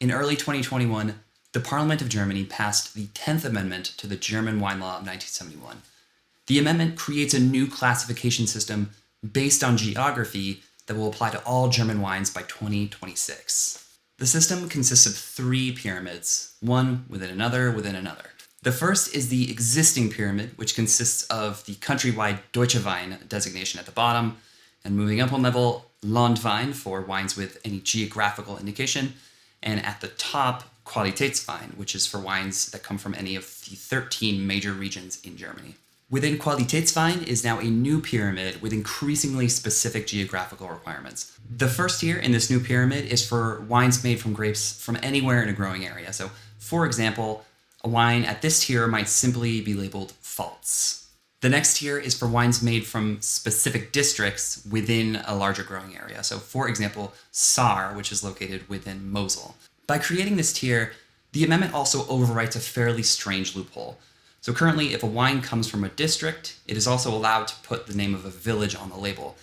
In early 2021, the Parliament of Germany passed the 10th Amendment to the German wine law of 1971. The amendment creates a new classification system based on geography that will apply to all German wines by 2026. The system consists of 3 pyramids, one within another within another. The first is the existing pyramid, which consists of the countrywide Deutsche Wein designation at the bottom, and moving up one level, Landwein for wines with any geographical indication, and at the top, Qualitätswein, which is for wines that come from any of the 13 major regions in Germany. Within Qualitätswein is now a new pyramid with increasingly specific geographical requirements. The first tier in this new pyramid is for wines made from grapes from anywhere in a growing area. So, for example, a wine at this tier might simply be labeled Pfalz. The next tier is for wines made from specific districts within a larger growing area. So, for example, Saar, which is located within Mosel. By creating this tier, the amendment also overwrites a fairly strange loophole. So currently, if a wine comes from a district, it is also allowed to put the name of a village on the label.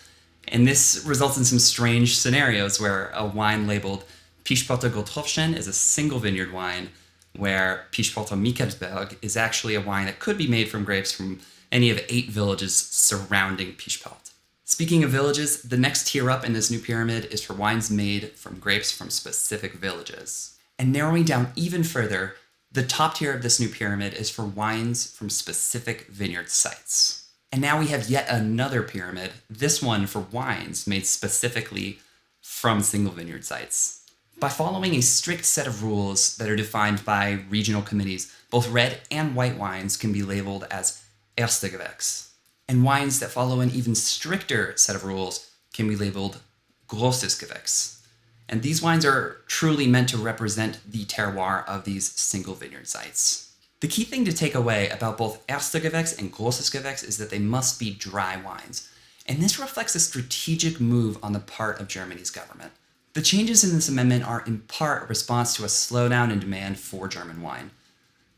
And this results in some strange scenarios where a wine labeled Pischpotter Gotthofchen is a single vineyard wine, where Pischpotter Michelsberg is actually a wine that could be made from grapes from any of 8 villages surrounding Pischpotter. Speaking of villages, the next tier up in this new pyramid is for wines made from grapes from specific villages. And narrowing down even further, the top tier of this new pyramid is for wines from specific vineyard sites. And now we have yet another pyramid, this one for wines made specifically from single vineyard sites. By following a strict set of rules that are defined by regional committees, both red and white wines can be labeled as Erste Gewächs. And wines that follow an even stricter set of rules can be labeled Großes Gewächs. And these wines are truly meant to represent the terroir of these single vineyard sites. The key thing to take away about both Erste Gewächs and Großes Gewächs is that they must be dry wines. And this reflects a strategic move on the part of Germany's government. The changes in this amendment are in part a response to a slowdown in demand for German wine.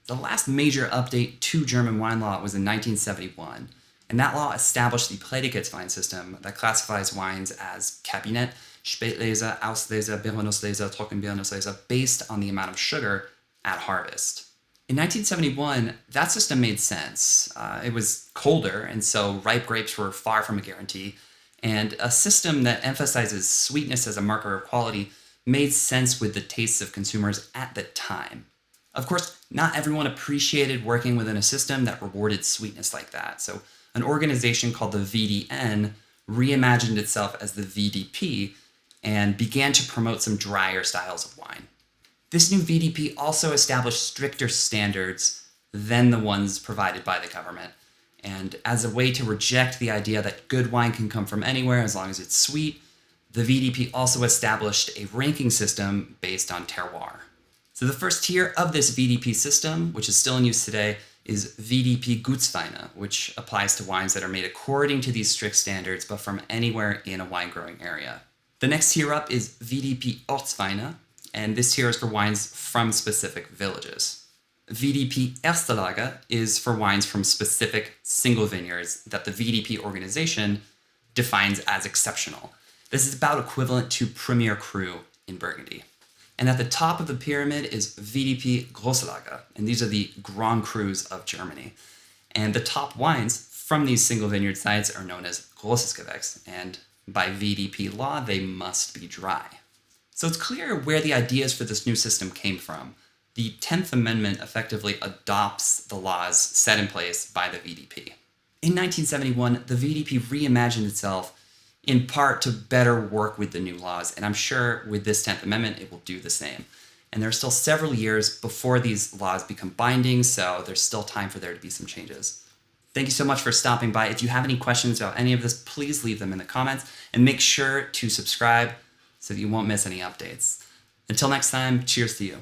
The last major update to German wine law was in 1971, and that law established the Prädikatswein system that classifies wines as Kabinett, Spätlese, Auslese, Beerenauslese, Trockenbeerenauslese based on the amount of sugar at harvest. In 1971, that system made sense. It was colder, and so ripe grapes were far from a guarantee, and a system that emphasizes sweetness as a marker of quality made sense with the tastes of consumers at the time. Of course, not everyone appreciated working within a system that rewarded sweetness like that, so an organization called the VDN reimagined itself as the VDP and began to promote some drier styles of wine. This new VDP also established stricter standards than the ones provided by the government. And as a way to reject the idea that good wine can come from anywhere as long as it's sweet, the VDP also established a ranking system based on terroir. So the first tier of this VDP system, which is still in use today, is VDP Gutsweine, which applies to wines that are made according to these strict standards, but from anywhere in a wine-growing area. The next tier up is VDP Ortsweine, and this tier is for wines from specific villages. VDP Erste Lage is for wines from specific single vineyards that the VDP organization defines as exceptional. This is about equivalent to Premier Cru in Burgundy. And at the top of the pyramid is VDP Große Lage, and these are the Grand Crus of Germany. And the top wines from these single vineyard sites are known as Großes Gewächs, and by VDP law, they must be dry. So it's clear where the ideas for this new system came from. The 10th Amendment effectively adopts the laws set in place by the VDP. In 1971, the VDP reimagined itself in part to better work with the new laws, and I'm sure with this 10th Amendment it will do the same. And there are still several years before these laws become binding, so there's still time for there to be some changes. Thank you so much for stopping by. If you have any questions about any of this, please leave them in the comments, and make sure to subscribe so that you won't miss any updates. Until next time, cheers to you.